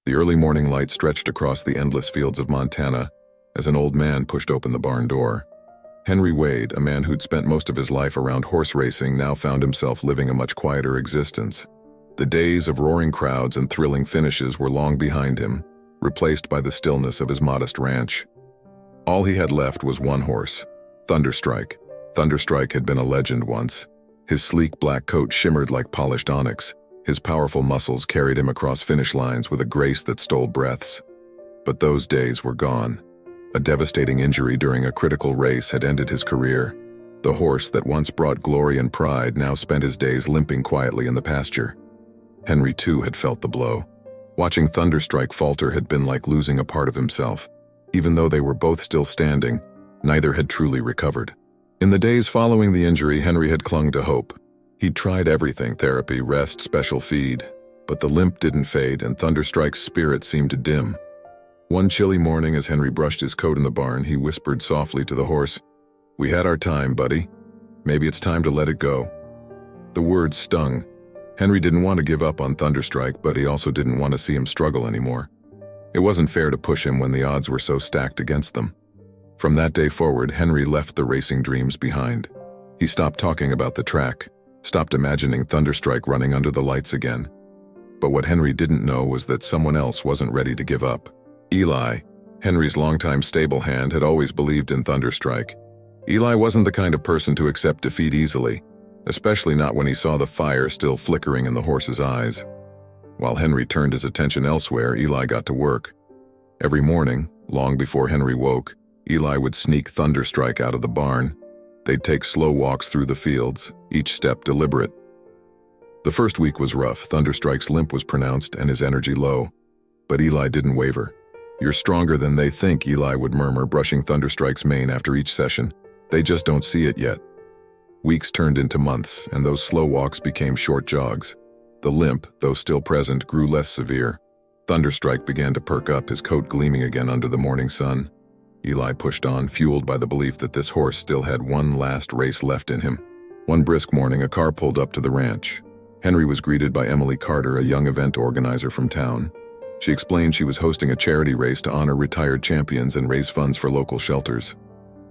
The early morning light stretched across the endless fields of Montana as an old man pushed open the barn door. Henry Wade, a man who'd spent most of his life around horse racing, now found himself living a much quieter existence. The days of roaring crowds and thrilling finishes were long behind him, replaced by the stillness of his modest ranch. All he had left was one horse, Thunderstrike. Thunderstrike had been a legend once. His sleek black coat shimmered like polished onyx. His powerful muscles carried him across finish lines with a grace that stole breaths. But those days were gone. A devastating injury during a critical race had ended his career. The horse that once brought glory and pride now spent his days limping quietly in the pasture. Henry, too, had felt the blow. Watching Thunderstrike falter had been like losing a part of himself. Even though they were both still standing, neither had truly recovered. In the days following the injury, Henry had clung to hope. He'd tried everything: therapy, rest, special feed. But the limp didn't fade, and Thunderstrike's spirit seemed to dim. One chilly morning, as Henry brushed his coat in the barn, he whispered softly to the horse, "We had our time, buddy. Maybe it's time to let it go." The words stung. Henry didn't want to give up on Thunderstrike, but he also didn't want to see him struggle anymore. It wasn't fair to push him when the odds were so stacked against them. From that day forward, Henry left the racing dreams behind. He stopped talking about the track, stopped imagining Thunderstrike running under the lights again. But what Henry didn't know was that someone else wasn't ready to give up. Eli, Henry's longtime stable hand, had always believed in Thunderstrike. Eli wasn't the kind of person to accept defeat easily, especially not when he saw the fire still flickering in the horse's eyes. While Henry turned his attention elsewhere, Eli got to work. Every morning, long before Henry woke, Eli would sneak Thunderstrike out of the barn. They'd take slow walks through the fields, each step deliberate. The first week was rough. Thunderstrike's limp was pronounced and his energy low. But Eli didn't waver. "You're stronger than they think," Eli would murmur, brushing Thunderstrike's mane after each session. "They just don't see it yet." Weeks turned into months, and those slow walks became short jogs. The limp, though still present, grew less severe. Thunderstrike began to perk up, his coat gleaming again under the morning sun. Eli pushed on, fueled by the belief that this horse still had one last race left in him. One brisk morning, a car pulled up to the ranch. Henry was greeted by Emily Carter, a young event organizer from town. She explained she was hosting a charity race to honor retired champions and raise funds for local shelters.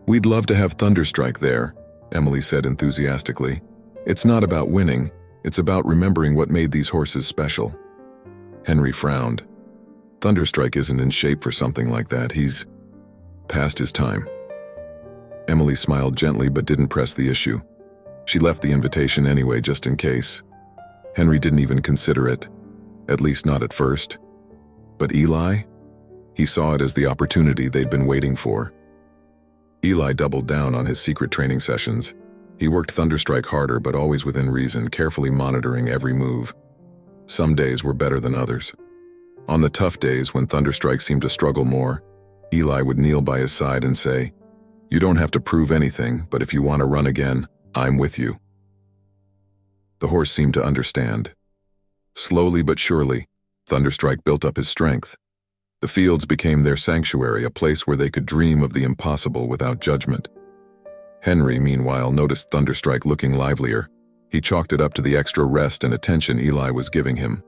"We'd love to have Thunderstrike there," Emily said enthusiastically. "It's not about winning, it's about remembering what made these horses special." Henry frowned. "Thunderstrike isn't in shape for something like that. He's past his time." Emily smiled gently but didn't press the issue. She left the invitation anyway, just in case. Henry didn't even consider it, at least not at first. But Eli? He saw it as the opportunity they'd been waiting for. Eli doubled down on his secret training sessions. He worked Thunderstrike harder, but always within reason, carefully monitoring every move. Some days were better than others. On the tough days, when Thunderstrike seemed to struggle more, Eli would kneel by his side and say, "You don't have to prove anything, but if you want to run again, I'm with you." The horse seemed to understand. Slowly but surely, Thunderstrike built up his strength. The fields became their sanctuary, a place where they could dream of the impossible without judgment. Henry, meanwhile, noticed Thunderstrike looking livelier. He chalked it up to the extra rest and attention Eli was giving him.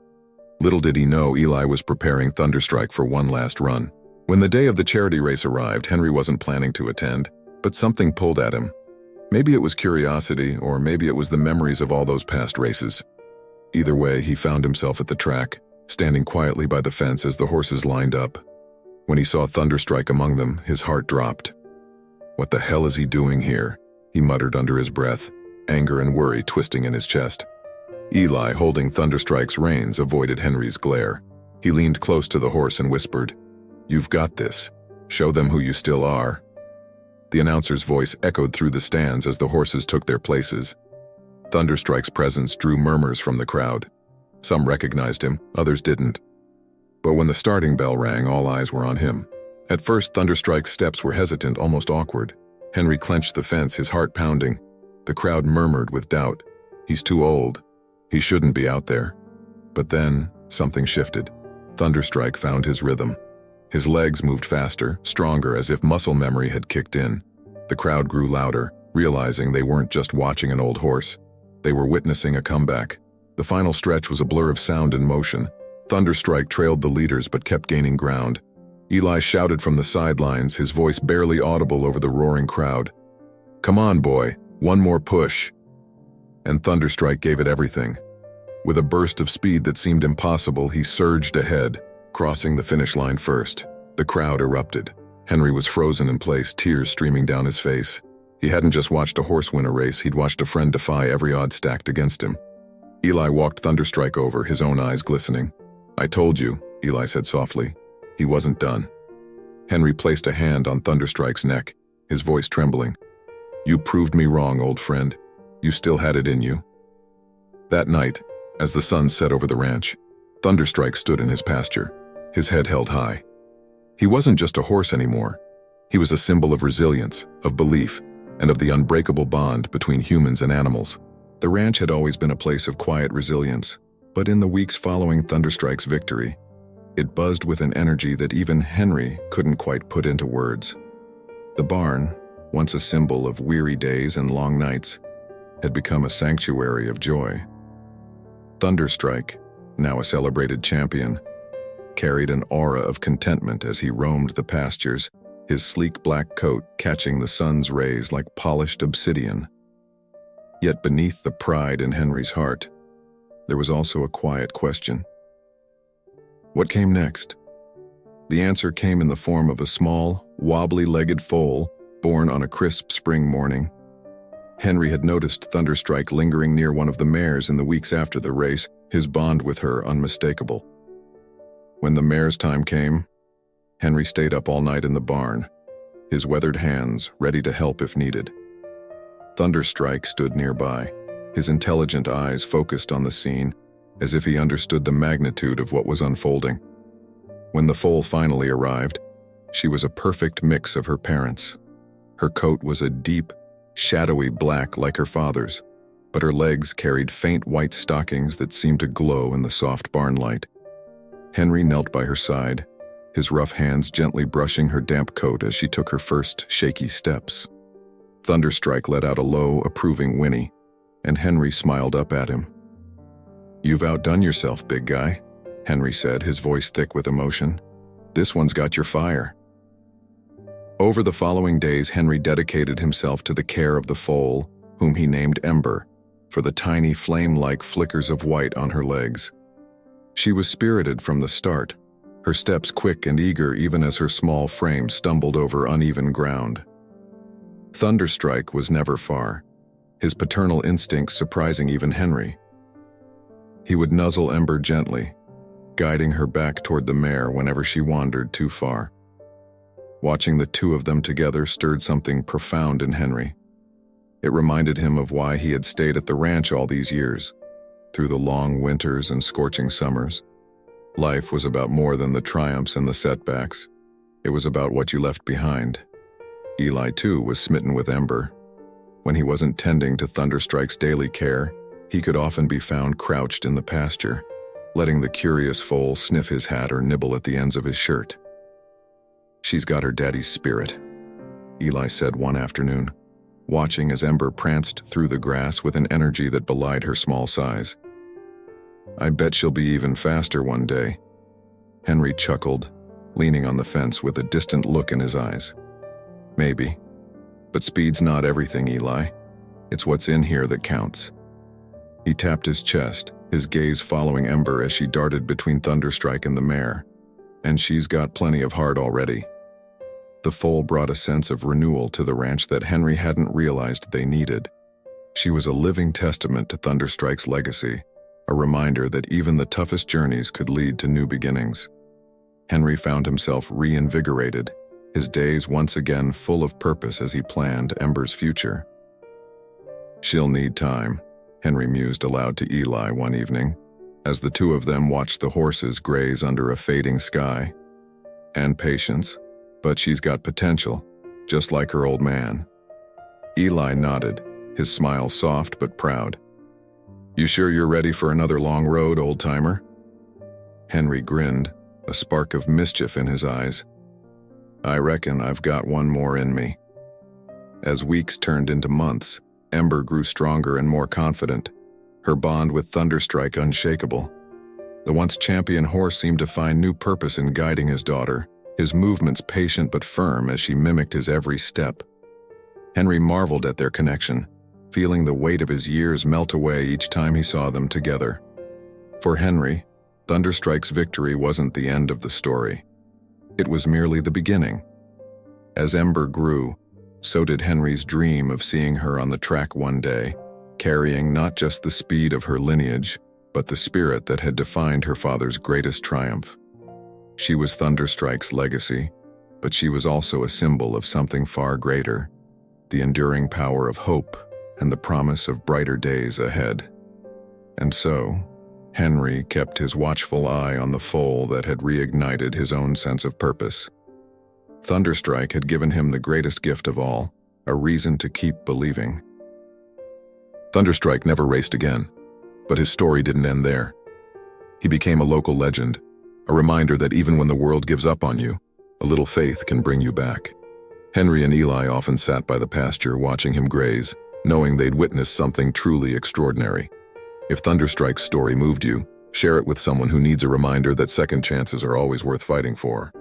Little did he know Eli was preparing Thunderstrike for one last run. When the day of the charity race arrived, Henry wasn't planning to attend, but something pulled at him. Maybe it was curiosity, or maybe it was the memories of all those past races. Either way, he found himself at the track, standing quietly by the fence as the horses lined up. When he saw Thunderstrike among them, his heart dropped. "What the hell is he doing here?" he muttered under his breath, anger and worry twisting in his chest. Eli, holding Thunderstrike's reins, avoided Henry's glare. He leaned close to the horse and whispered, "You've got this. Show them who you still are." The announcer's voice echoed through the stands as the horses took their places. Thunderstrike's presence drew murmurs from the crowd. Some recognized him, others didn't. But when the starting bell rang, all eyes were on him. At first, Thunderstrike's steps were hesitant, almost awkward. Henry clenched the fence, his heart pounding. The crowd murmured with doubt. "He's too old. He shouldn't be out there." But then, something shifted. Thunderstrike found his rhythm. His legs moved faster, stronger, as if muscle memory had kicked in. The crowd grew louder, realizing they weren't just watching an old horse. They were witnessing a comeback. The final stretch was a blur of sound and motion. Thunderstrike trailed the leaders but kept gaining ground. Eli shouted from the sidelines, his voice barely audible over the roaring crowd. "Come on, boy, one more push." And Thunderstrike gave it everything. With a burst of speed that seemed impossible, he surged ahead, crossing the finish line first. The crowd erupted. Henry was frozen in place, tears streaming down his face. He hadn't just watched a horse win a race, he'd watched a friend defy every odd stacked against him. Eli walked Thunderstrike over, his own eyes glistening. "I told you," Eli said softly. He wasn't done. Henry placed a hand on Thunderstrike's neck, his voice trembling. "You proved me wrong, old friend. You still had it in you." That night, as the sun set over the ranch, Thunderstrike stood in his pasture, his head held high. He wasn't just a horse anymore. He was a symbol of resilience, of belief, and of the unbreakable bond between humans and animals. The ranch had always been a place of quiet resilience, but in the weeks following Thunderstrike's victory, it buzzed with an energy that even Henry couldn't quite put into words. The barn, once a symbol of weary days and long nights, had become a sanctuary of joy. Thunderstrike, now a celebrated champion, carried an aura of contentment as he roamed the pastures, his sleek black coat catching the sun's rays like polished obsidian. Yet beneath the pride in Henry's heart, there was also a quiet question. What came next? The answer came in the form of a small, wobbly-legged foal born on a crisp spring morning. Henry had noticed Thunderstrike lingering near one of the mares in the weeks after the race, his bond with her unmistakable. When the mare's time came, Henry stayed up all night in the barn, his weathered hands ready to help if needed. Thunderstrike stood nearby, his intelligent eyes focused on the scene, as if he understood the magnitude of what was unfolding. When the foal finally arrived, she was a perfect mix of her parents. Her coat was a deep, shadowy black like her father's, but her legs carried faint white stockings that seemed to glow in the soft barn light. Henry knelt by her side, his rough hands gently brushing her damp coat as she took her first shaky steps. Thunderstrike let out a low, approving whinny, and Henry smiled up at him. "You've outdone yourself, big guy," Henry said, his voice thick with emotion. "This one's got your fire." Over the following days, Henry dedicated himself to the care of the foal, whom he named Ember, for the tiny flame-like flickers of white on her legs. She was spirited from the start, her steps quick and eager even as her small frame stumbled over uneven ground. Thunderstrike was never far, his paternal instincts surprising even Henry. He would nuzzle Ember gently, guiding her back toward the mare whenever she wandered too far. Watching the two of them together stirred something profound in Henry. It reminded him of why he had stayed at the ranch all these years. Through the long winters and scorching summers, life was about more than the triumphs and the setbacks. It was about what you left behind. Eli, too, was smitten with Ember. When he wasn't tending to Thunderstrike's daily care, he could often be found crouched in the pasture, letting the curious foal sniff his hat or nibble at the ends of his shirt. "She's got her daddy's spirit," Eli said one afternoon, watching as Ember pranced through the grass with an energy that belied her small size. "I bet she'll be even faster one day." Henry chuckled, leaning on the fence with a distant look in his eyes. "Maybe. But speed's not everything, Eli. It's what's in here that counts." He tapped his chest, his gaze following Ember as she darted between Thunderstrike and the mare. "And she's got plenty of heart already." The foal brought a sense of renewal to the ranch that Henry hadn't realized they needed. She was a living testament to Thunderstrike's legacy, a reminder that even the toughest journeys could lead to new beginnings. Henry found himself reinvigorated, his days once again full of purpose as he planned Ember's future. "She'll need time," Henry mused aloud to Eli one evening, as the two of them watched the horses graze under a fading sky. "And patience, but she's got potential, just like her old man." Eli nodded, his smile soft but proud. "You sure you're ready for another long road, old-timer?" Henry grinned, a spark of mischief in his eyes. "I reckon I've got one more in me." As weeks turned into months, Ember grew stronger and more confident, her bond with Thunderstrike unshakable. The once champion horse seemed to find new purpose in guiding his daughter, his movements patient but firm as she mimicked his every step. Henry marveled at their connection, feeling the weight of his years melt away each time he saw them together. For Henry, Thunderstrike's victory wasn't the end of the story. It was merely the beginning. As Ember grew, so did Henry's dream of seeing her on the track one day, carrying not just the speed of her lineage, but the spirit that had defined her father's greatest triumph. She was Thunderstrike's legacy, but she was also a symbol of something far greater, the enduring power of hope and the promise of brighter days ahead. And so, Henry kept his watchful eye on the foal that had reignited his own sense of purpose. Thunderstrike had given him the greatest gift of all, a reason to keep believing. Thunderstrike never raced again, but his story didn't end there. He became a local legend, a reminder that even when the world gives up on you, a little faith can bring you back. Henry and Eli often sat by the pasture watching him graze, knowing they'd witnessed something truly extraordinary. If Thunderstrike's story moved you, share it with someone who needs a reminder that second chances are always worth fighting for.